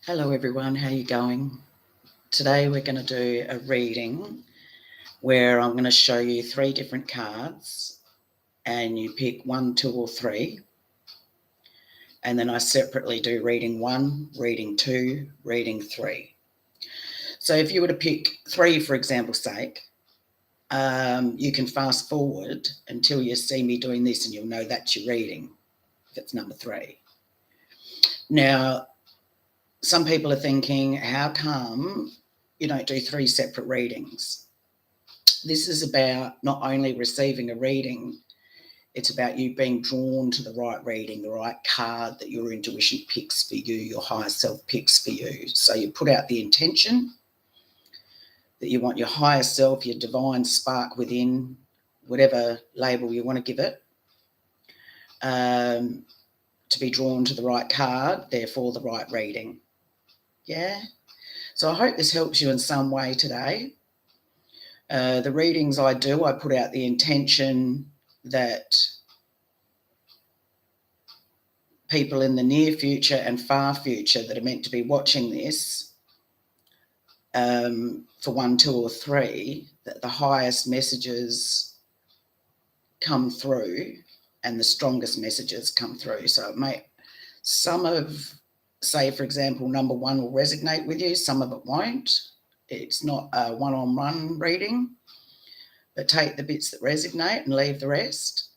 Hello everyone, how you going? Today we're going to do a reading where I'm going to show you 3 different cards and you pick 1, 2 or 3, and then I separately do reading 1, reading 2, reading 3. So if you were to pick 3 for example's sake, you can fast forward until you see me doing this and you'll know that's your reading if it's number 3. Now, some people are thinking, how come you don't do 3 separate readings? This is about not only receiving a reading, it's about you being drawn to the right reading, the right card that your intuition picks for you, your higher self picks for you. So you put out the intention that you want your higher self, your divine spark within, whatever label you want to give it, to be drawn to the right card, therefore the right reading. Yeah? So I hope this helps you in some way today. The readings I do, I put out the intention that people in the near future and far future that are meant to be watching this, for 1, 2 or 3, that the highest messages come through and the strongest messages come through. So it may, some of, say for example, number 1 will resonate with you, some of it won't. It's not a one-on-one reading, but take the bits that resonate and leave the rest.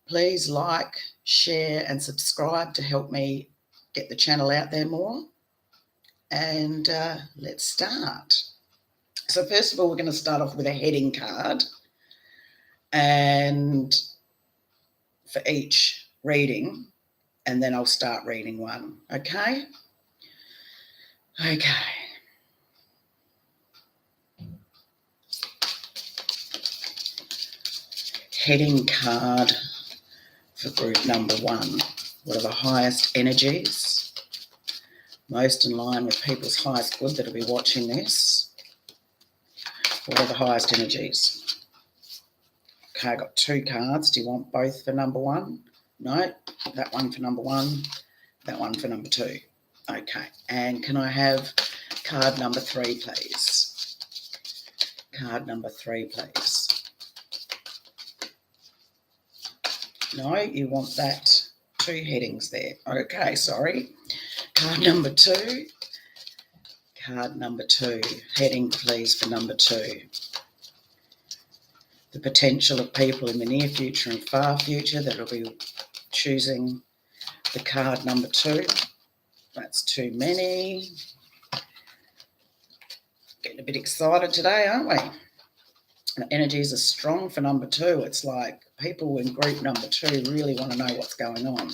Please like, share and subscribe to help me get the channel out there more. And let's start. So first of all, we're going to start off with a heading card, and for each reading, and then I'll start reading one. Okay. Heading card for group number 1. What are the highest energies, most in line with people's highest good that will be watching this? What are the highest energies? Okay, I got 2 cards. Do you want both for number 1? No, that one for number 1, that one for number 2. Okay, and can I have card number 3, please? Card number 3, please. No, you want that 2 headings there. Okay, sorry. Card number 2. Card number 2. Heading, please, for number 2. The potential of people in the near future and far future that will be choosing the card number 2. That's too many. Getting a bit excited today, aren't we? The energies are strong for number 2. It's like people in group number 2 really want to know what's going on.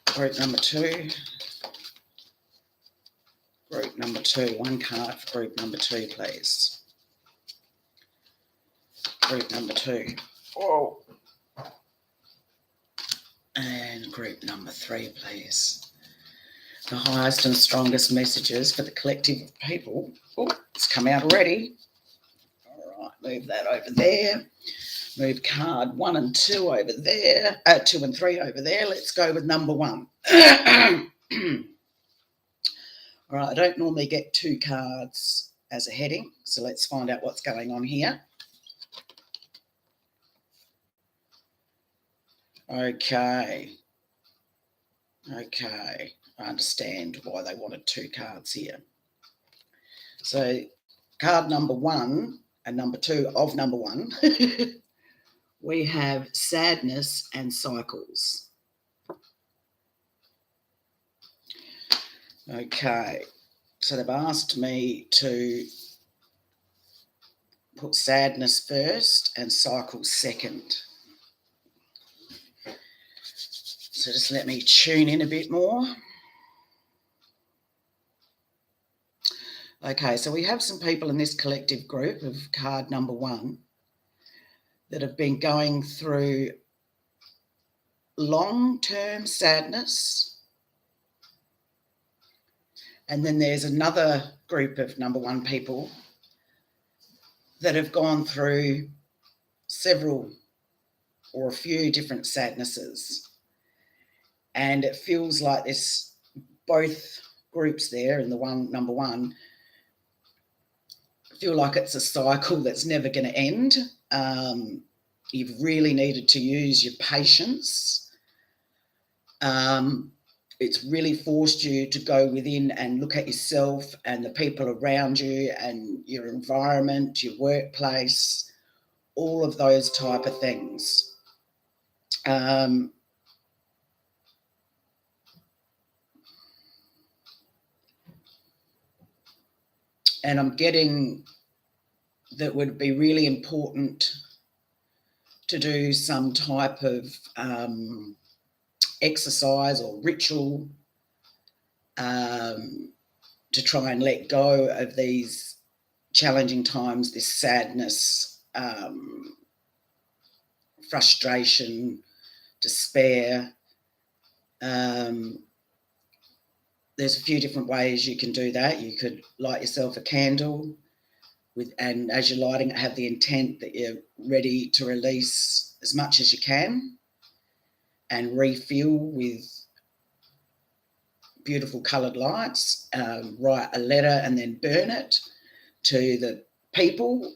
Group number 2. Group number 2. 1 card for group number 2, please. Group number 2. Whoa. And group number 3, please. The highest and strongest messages for the collective of people. Oh, it's come out already. All right, move that over there. Move card 1 and 2 over there. 2 and 3 over there. Let's go with number 1. All right, I don't normally get 2 cards as a heading, so let's find out what's going on here. Okay, I understand why they wanted 2 cards here. So card number 1 and number 2 of number 1, we have sadness and cycles. Okay, so they've asked me to put sadness first and cycles second. So just let me tune in a bit more. Okay, so we have some people in this collective group of card number 1 that have been going through long-term sadness. And then there's another group of number 1 people that have gone through several or a few different sadnesses. And it feels like this, both groups there in the one, number one, feel like it's a cycle that's never going to end. You've really needed to use your patience. It's really forced you to go within and look at yourself and the people around you and your environment, your workplace, all of those type of things. And I'm getting that would be really important to do some type of exercise or ritual to try and let go of these challenging times, this sadness, frustration, despair. There's a few different ways you can do that. You could light yourself a candle and as you're lighting it, have the intent that you're ready to release as much as you can and refill with beautiful coloured lights. Write a letter and then burn it to the people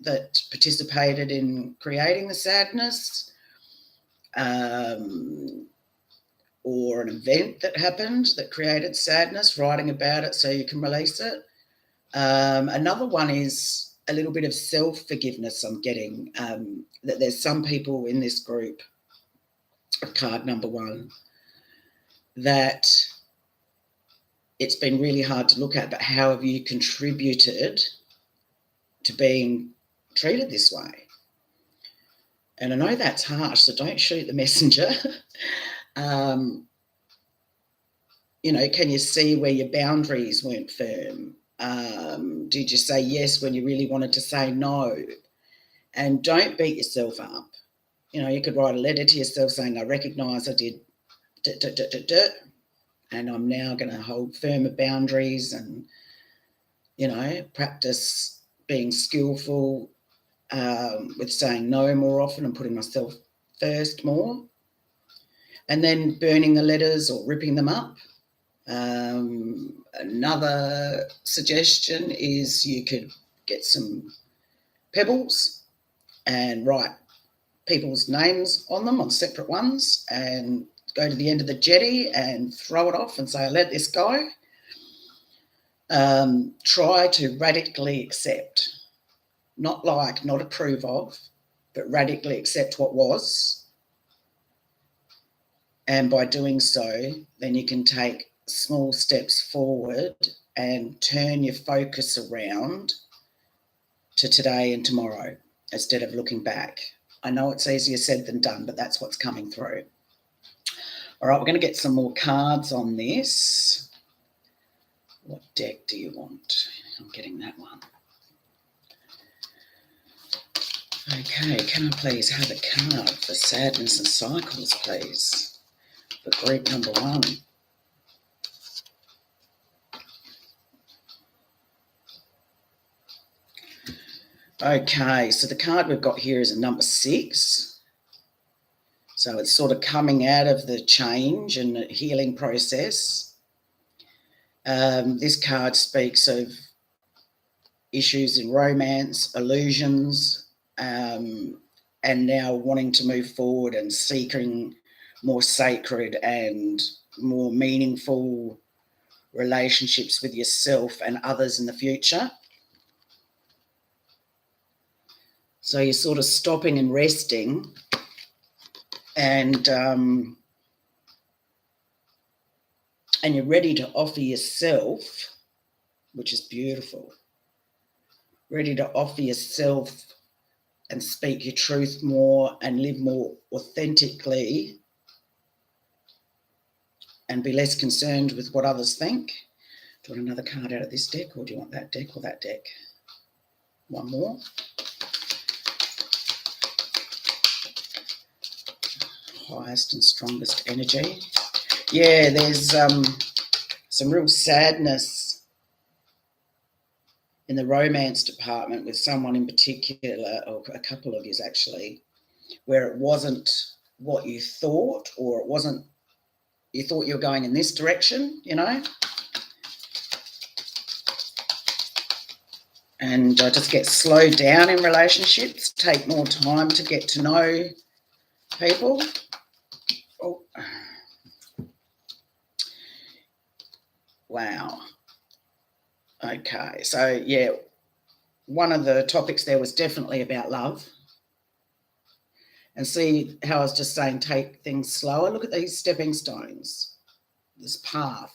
that participated in creating the sadness, or an event that happened that created sadness, writing about it so you can release it. Another one is a little bit of self-forgiveness I'm getting, that there's some people in this group of card number one that it's been really hard to look at, but how have you contributed to being treated this way? And I know that's harsh, so don't shoot the messenger. Can you see where your boundaries weren't firm? Did you say yes when you really wanted to say no? And don't beat yourself up. You could write a letter to yourself saying, I recognise I did and I'm now going to hold firmer boundaries and, practice being skillful with saying no more often and putting myself first more. And then burning the letters or ripping them up. Another suggestion is you could get some pebbles and write people's names on them, on separate ones, and go to the end of the jetty and throw it off and say, I let this go. Try to radically accept, not approve of, but radically accept what was. And by doing so, then you can take small steps forward and turn your focus around to today and tomorrow instead of looking back. I know it's easier said than done, but that's what's coming through. All right, we're going to get some more cards on this. What deck do you want? I'm getting that one. Okay, can I please have a card for sadness and cycles, please, for group number one? Okay, so the card we've got here is a number 6. So it's sort of coming out of the change and the healing process. This card speaks of issues in romance, illusions, and now wanting to move forward and seeking more sacred and more meaningful relationships with yourself and others in the future. So you're sort of stopping and resting and you're ready to offer yourself, which is beautiful, ready to offer yourself and speak your truth more and live more authentically and be less concerned with what others think. Do you want another card out of this deck, or do you want that deck or that deck? One more. Highest and strongest energy. Yeah, there's some real sadness in the romance department with someone in particular, or a couple of yous actually, where it wasn't what you thought, or it wasn't you thought you were going in this direction, you know. And just get slowed down in relationships, take more time to get to know people. Oh. Wow. Okay, so yeah, one of the topics there was definitely about love. And see how I was just saying, take things slower. Look at these stepping stones, this path.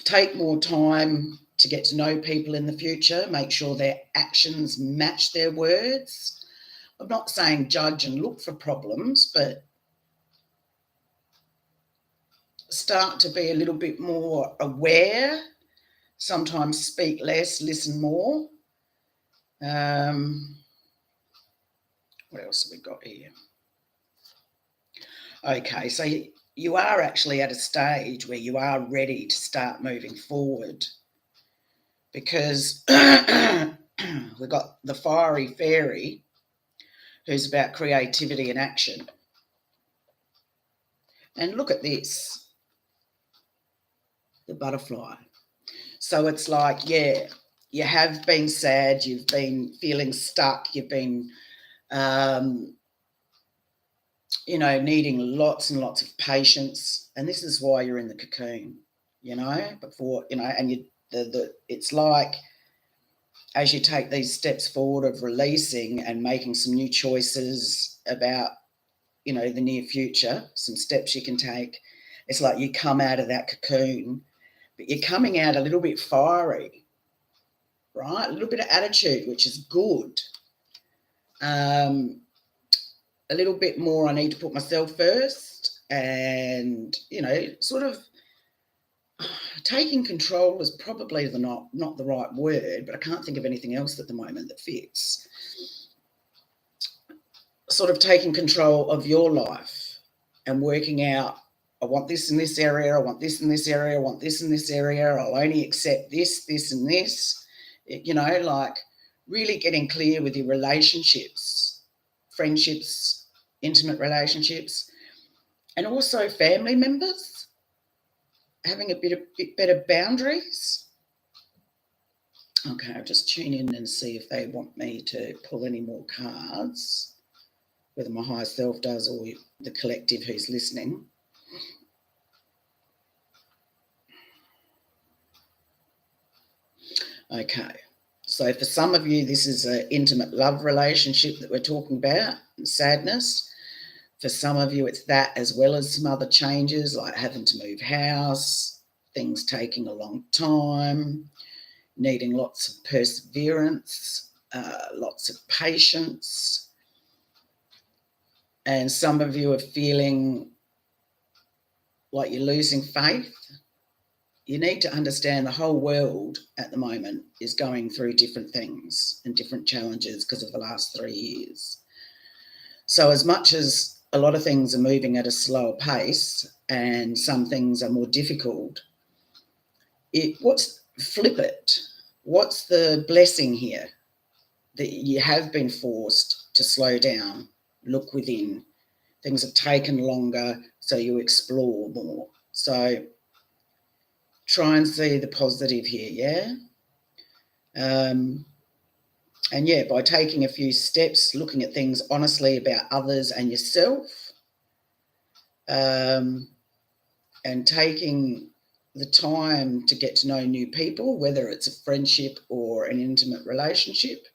Take more time to get to know people in the future. Make sure their actions match their words. I'm not saying judge and look for problems, but start to be a little bit more aware. Sometimes speak less, listen more. What else have we got here? Okay, so you are actually at a stage where you are ready to start moving forward, because we've got the fiery fairy who's about creativity and action. And look at this, the butterfly. So it's like, yeah, you have been sad, you've been feeling stuck, you've been, needing lots and lots of patience. And this is why you're in the cocoon, before, and it's like, as you take these steps forward of releasing and making some new choices about, the near future, some steps you can take, it's like you come out of that cocoon, but you're coming out a little bit fiery, right? A little bit of attitude, which is good. A little bit more, I need to put myself first, and, sort of taking control is probably not the right word, but I can't think of anything else at the moment that fits. Sort of taking control of your life and working out, I want this in this area, I want this in this area, I want this in this area, I'll only accept this, this and this, like really getting clear with your relationships, friendships, intimate relationships, and also family members, having a bit better boundaries. Okay, I'll just tune in and see if they want me to pull any more cards, whether my higher self does or the collective who's listening. Okay, so for some of you, this is an intimate love relationship that we're talking about, sadness. For some of you, it's that, as well as some other changes like having to move house, things taking a long time, needing lots of perseverance, lots of patience. And some of you are feeling like you're losing faith. You need to understand the whole world at the moment is going through different things and different challenges because of the last 3 years. So as much as a lot of things are moving at a slower pace and some things are more difficult, flip it. What's the blessing here? That you have been forced to slow down, look within. Things have taken longer, so you explore more. So try and see the positive here, yeah? And yeah, by taking a few steps, looking at things honestly about others and yourself, and taking the time to get to know new people, whether it's a friendship or an intimate relationship.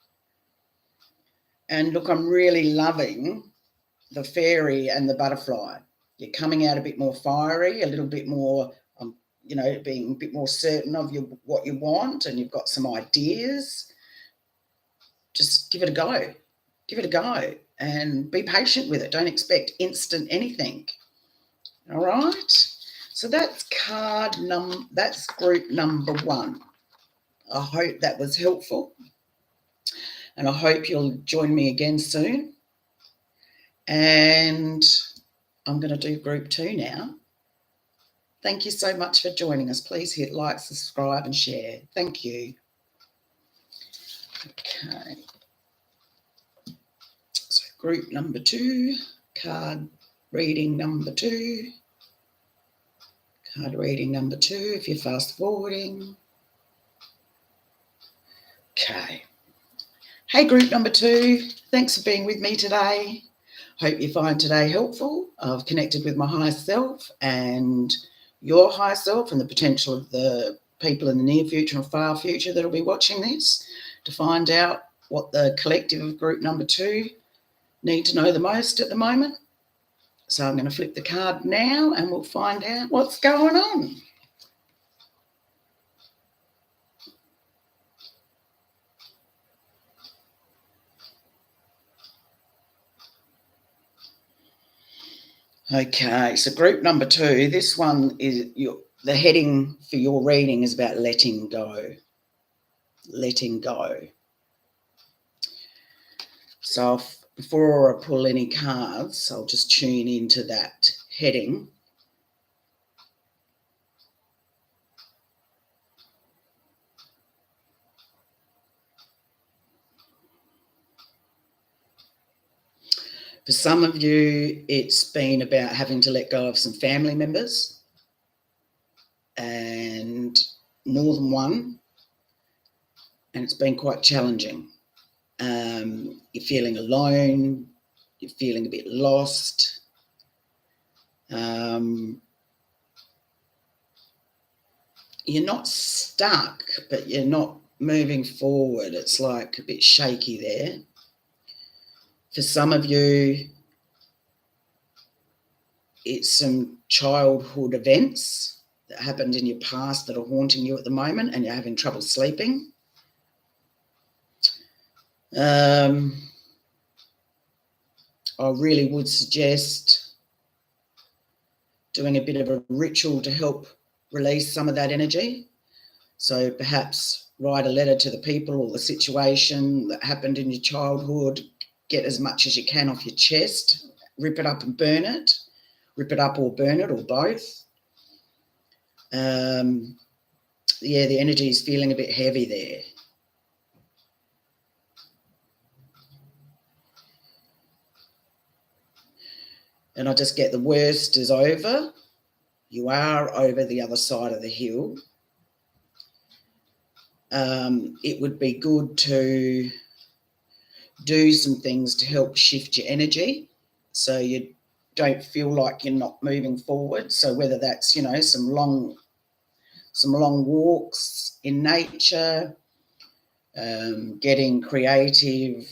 And look, I'm really loving the fairy and the butterfly. You're coming out a bit more fiery, a little bit more, being a bit more certain of what you want, and you've got some ideas. Just give it a go. Give it a go and be patient with it. Don't expect instant anything. All right? So that's that's group number 1. I hope that was helpful. And I hope you'll join me again soon. And I'm going to do group 2 now. Thank you so much for joining us. Please hit like, subscribe and share. Thank you. Okay. So group number 2, card reading number 2. Card reading number 2 if you're fast forwarding. Okay. Hey, group number 2. Thanks for being with me today. Hope you find today helpful. I've connected with my higher self and your higher self and the potential of the people in the near future and far future that will be watching this to find out what the collective of group number 2 need to know the most at the moment. So I'm going to flip the card now and we'll find out what's going on. Okay, so group number 2, this one is the heading for your reading is about letting go. Letting go. So before I pull any cards, I'll just tune into that heading. For some of you, it's been about having to let go of some family members, and more than one, and it's been quite challenging. You're feeling alone, you're feeling a bit lost. You're not stuck, but you're not moving forward. It's like a bit shaky there. For some of you, it's some childhood events that happened in your past that are haunting you at the moment and you're having trouble sleeping. I really would suggest doing a bit of a ritual to help release some of that energy. So perhaps write a letter to the people or the situation that happened in your childhood, get as much as you can off your chest, rip it up and burn it, rip it up or burn it or both. Yeah, the energy is feeling a bit heavy there. And I just get the worst is over. You are over the other side of the hill. It would be good to do some things to help shift your energy so you don't feel like you're not moving forward. So whether that's, some long walks in nature, getting creative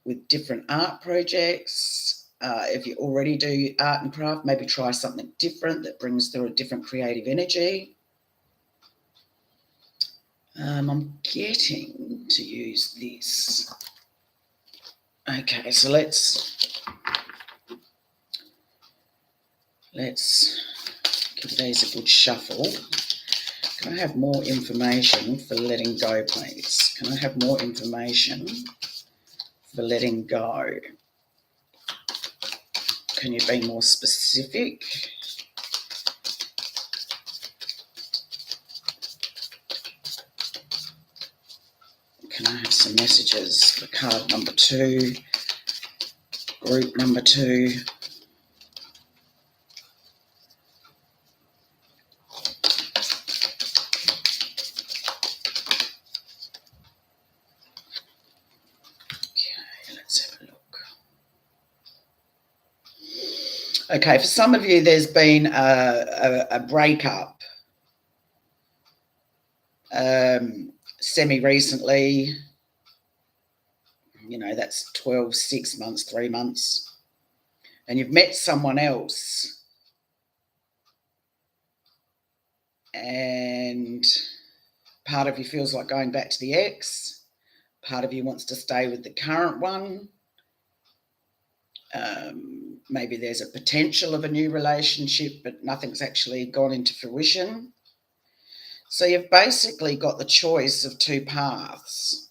with different art projects. If you already do art and craft, maybe try something different that brings through a different creative energy. I'm getting to use this. Okay, so let's give these a good shuffle. Can I have more information for letting go, please? Can I have more information for letting go? Can you be more specific? Can I have some messages for card number 2, group number 2? Okay, let's have a look. Okay, for some of you, there's been a breakup semi-recently. That's 12, 6 months, 3 months. And you've met someone else. And part of you feels like going back to the ex. Part of you wants to stay with the current one. Maybe there's a potential of a new relationship, but nothing's actually gone into fruition. So you've basically got the choice of 2 paths.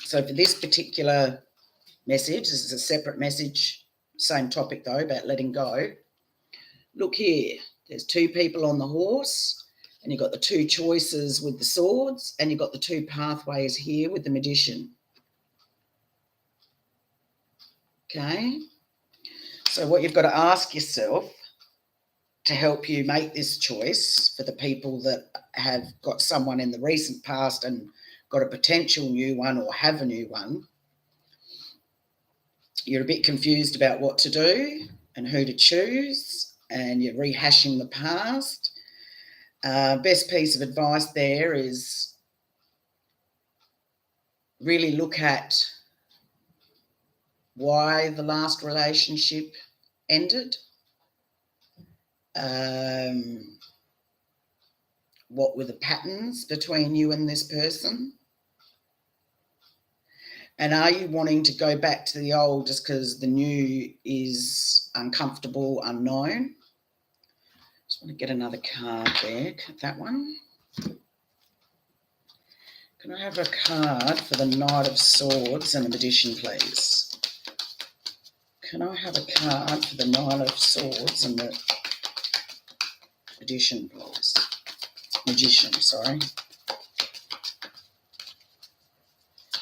So for this particular message, this is a separate message, same topic though, about letting go. Look here, there's 2 people on the horse, and you've got the 2 choices with the swords, and you've got the 2 pathways here with the magician. Okay? So what you've got to ask yourself to help you make this choice, for the people that have got someone in the recent past and got a potential new one or have a new one, you're a bit confused about what to do and who to choose, and you're rehashing the past. Best piece of advice there is really look at why the last relationship ended. What were the patterns between you and this person? And are you wanting to go back to the old just because the new is uncomfortable, unknown? Just want to get another card there. That one. Can I have a card for the Knight of Swords and the Magician, please? Can I have a card for the Knight of Swords and the Magician, please? Magician, sorry.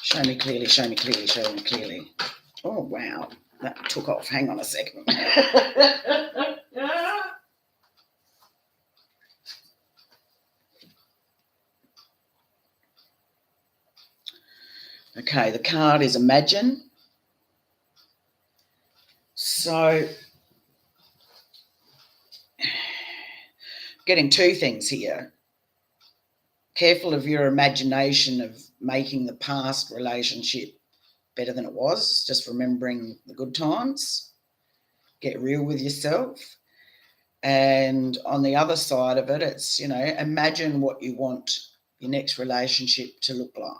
Show me clearly, show me clearly, show me clearly. Oh, wow. That took off. Hang on a second. Okay, the card is Imagine. So, getting two things here. Careful of your imagination of making the past relationship better than it was, just remembering the good times. Get real with yourself. And on the other side of it, it's, imagine what you want your next relationship to look like.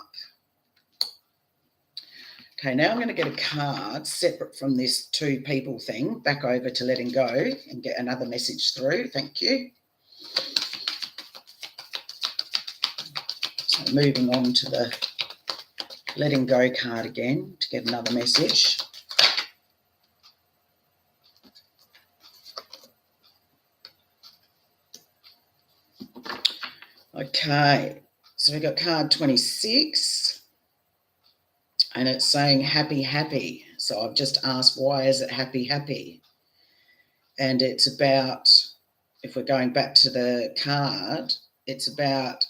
Okay, now I'm going to get a card separate from this two people thing, back over to letting go and get another message through. Thank you. So moving on to the letting go card again to get another message. Okay, so we've got card 26 and it's saying happy, happy. So I've just asked, why is it happy, happy? And it's about, if we're going back to the card, it's about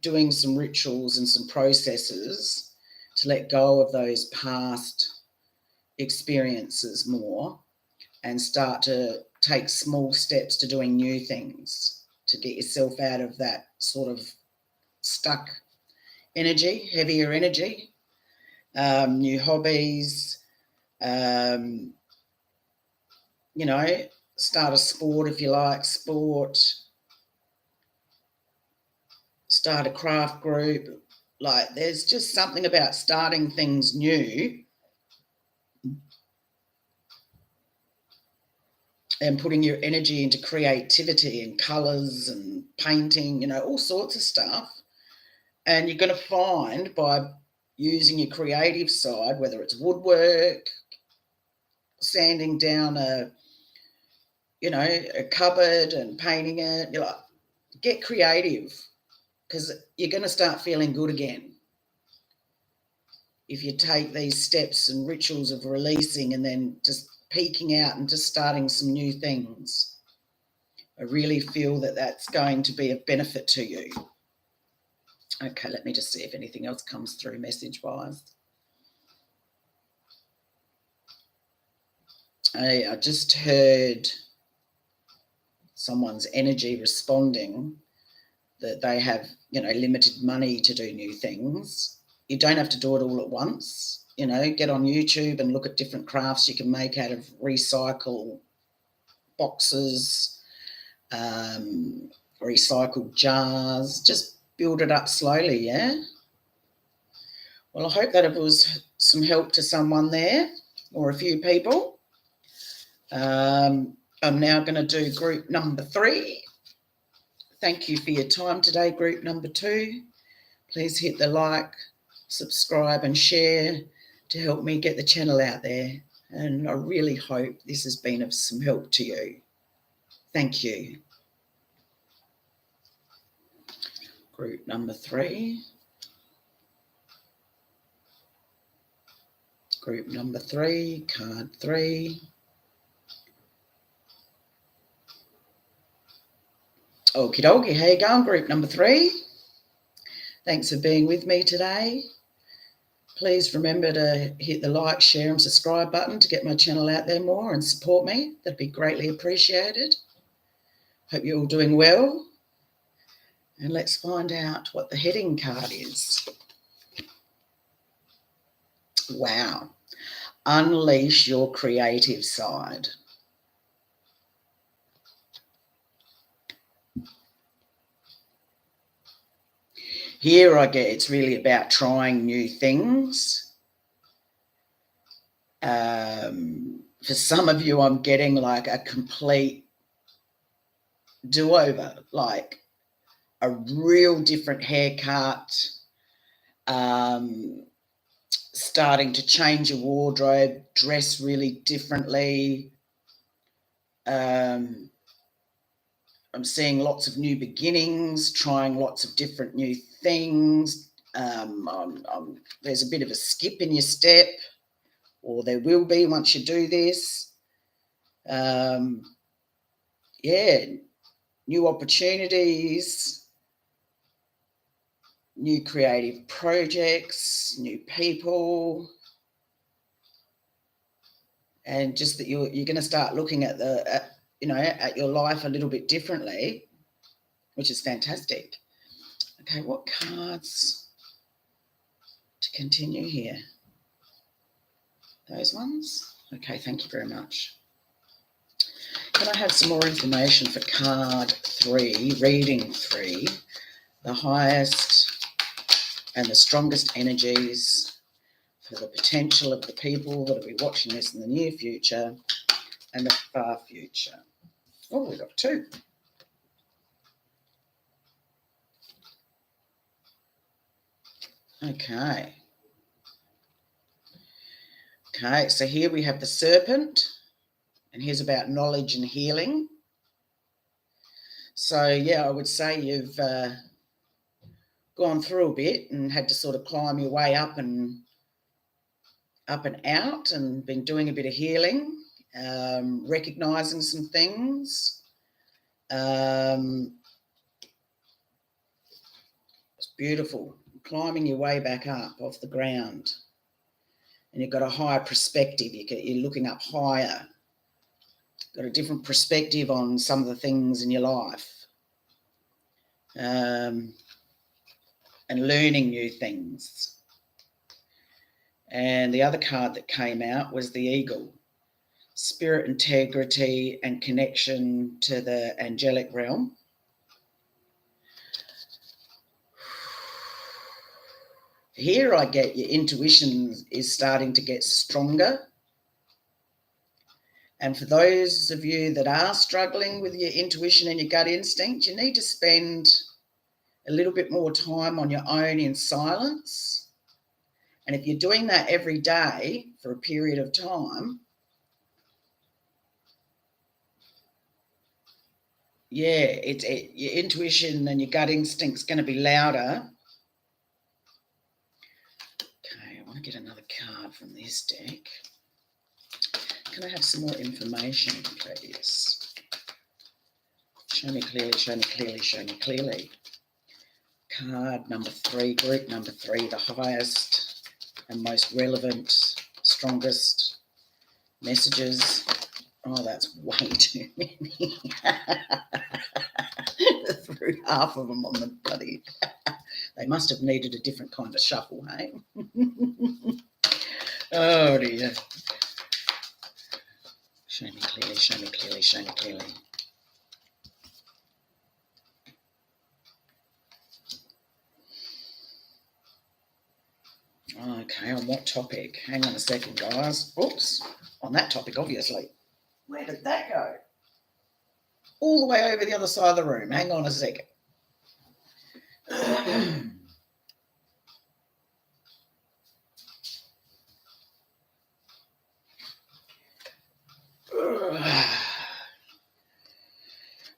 doing some rituals and some processes to let go of those past experiences more and start to take small steps to doing new things to get yourself out of that sort of stuck energy, heavier energy, new hobbies, start a sport if you like sport, start a craft group. Like, there's just something about starting things new and putting your energy into creativity and colours and painting, all sorts of stuff. And you're going to find by using your creative side, whether it's woodwork, sanding down a cupboard and painting it, you're like, get creative, because you're going to start feeling good again if you take these steps and rituals of releasing and then just peeking out and just starting some new things. I really feel that that's going to be of benefit to you. Okay, let me just see if anything else comes through message-wise. I just heard someone's energy responding that they have, limited money to do new things. You don't have to do it all at once. Get on YouTube and look at different crafts you can make out of recycle boxes, recycled jars. Just build it up slowly, yeah? Well, I hope that it was some help to someone there or a few people. I'm now going to do group number 3. Thank you for your time today, group number 2. Please hit the like, subscribe and share to help me get the channel out there. And I really hope this has been of some help to you. Thank you. Group number 3. Group number 3, card 3. Okie dokie, how you going, group number 3? Thanks for being with me today. Please remember to hit the like, share and subscribe button to get my channel out there more and support me. That'd be greatly appreciated. Hope you're all doing well. And let's find out what the heading card is. Wow. Unleash your creative side. Here I get it's really about trying new things. For some of you, I'm getting like a complete do-over, like a real different haircut, starting to change your wardrobe, dress really differently. I'm seeing lots of new beginnings, trying lots of different new things. There's a bit of a skip in your step, or there will be once you do this. Yeah, new opportunities, new creative projects, new people, and just that you're going to start looking at at your life a little bit differently, which is fantastic. Okay, what cards to continue here? Those ones? Okay, thank you very much. Can I have some more information for card 3, reading 3, the highest and the strongest energies for the potential of the people that will be watching this in the near future and the far future? Oh, we've got 2. Okay. Okay, so here we have the serpent, and here's about knowledge and healing. So, yeah, I would say you've gone through a bit and had to sort of climb your way up and out and been doing a bit of healing, recognising some things. It's beautiful, climbing your way back up off the ground. And you've got a higher perspective. You're looking up higher. Got a different perspective on some of the things in your life. And learning new things. And the other card that came out was the eagle. Spirit integrity and connection to the angelic realm. Here I get your intuition is starting to get stronger. And for those of you that are struggling with your intuition and your gut instinct, you need to spend a little bit more time on your own in silence. And if you're doing that every day for a period of time, yeah, your intuition and your gut instinct's going to be louder. Okay, I want to get another card from this deck. Can I have some more information, please? Show me clearly, show me clearly, show me clearly. Card number 3, group number 3, the highest and most relevant, strongest messages. Oh, that's way too many. Threw half of them on the bloody... They must have needed a different kind of shuffle, hey? Oh, dear. Show me clearly, show me clearly, show me clearly. Okay, on what topic? Hang on a second, guys. Oops, on that topic, obviously. Where did that go? All the way over the other side of the room. Hang on a second.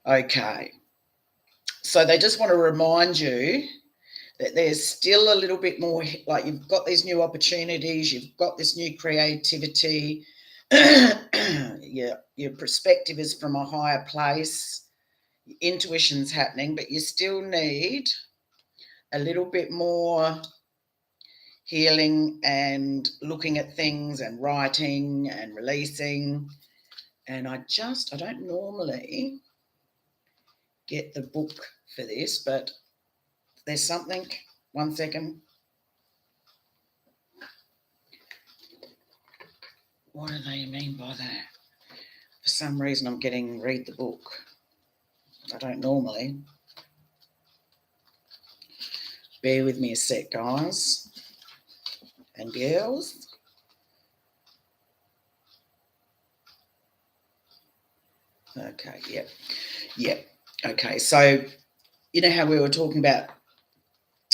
Okay. So they just want to remind you that there's still a little bit more, like you've got these new opportunities, you've got this new creativity, your perspective is from a higher place, intuition's happening, but you still need a little bit more healing and looking at things and writing and releasing. And I don't normally get the book for this, but there's something. 1 second. What do they mean by that? For some reason I'm getting read the book. I don't normally. Bear with me a sec, guys and girls. Okay, yep. Okay, so you know how we were talking about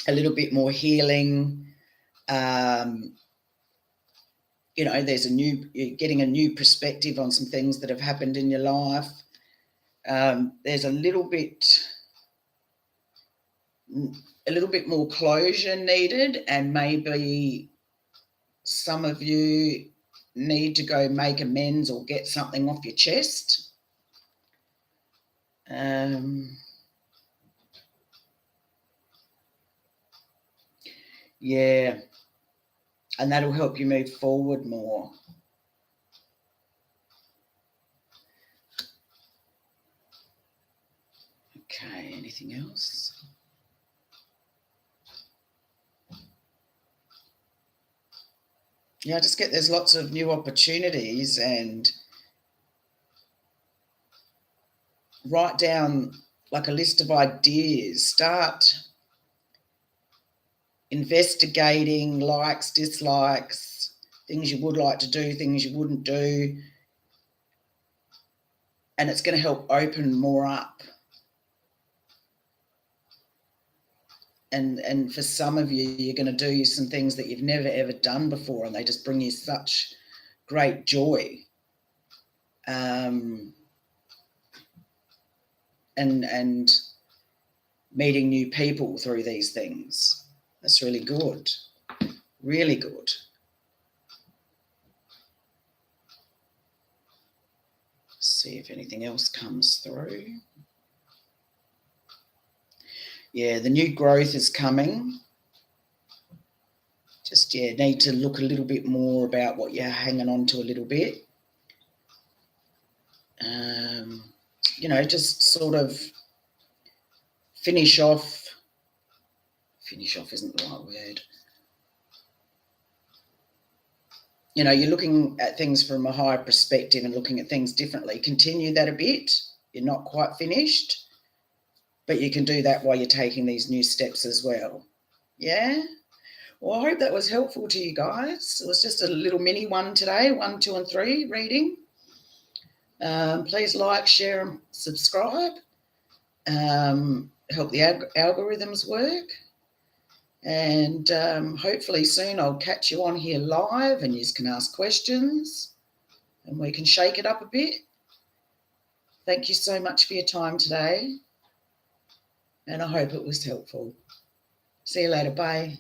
a little bit more healing. There's you're getting a new perspective on some things that have happened in your life. There's a little bit more closure needed, and maybe some of you need to go make amends or get something off your chest. Yeah, and that'll help you move forward more. Okay, anything else? Yeah, I just get there's lots of new opportunities, and write down like a list of ideas. Start investigating likes, dislikes, things you would like to do, things you wouldn't do. And it's going to help open more up. And for some of you, you're going to do some things that you've never, ever done before, and they just bring you such great joy. And meeting new people through these things. That's really good. Really good. See if anything else comes through. Yeah, the new growth is coming. Just, need to look a little bit more about what you're hanging on to a little bit. Just sort of finish off isn't the right word. You're looking at things from a higher perspective and looking at things differently. Continue that a bit. You're not quite finished, but you can do that while you're taking these new steps as well. Yeah? Well, I hope that was helpful to you guys. It was just a little mini one today, 1, 2, and 3 reading. Please like, share, and subscribe. Help the algorithms work. And hopefully soon I'll catch you on here live and you can ask questions and we can shake it up a bit. Thank you so much for your time today, and I hope it was helpful. See you later. Bye.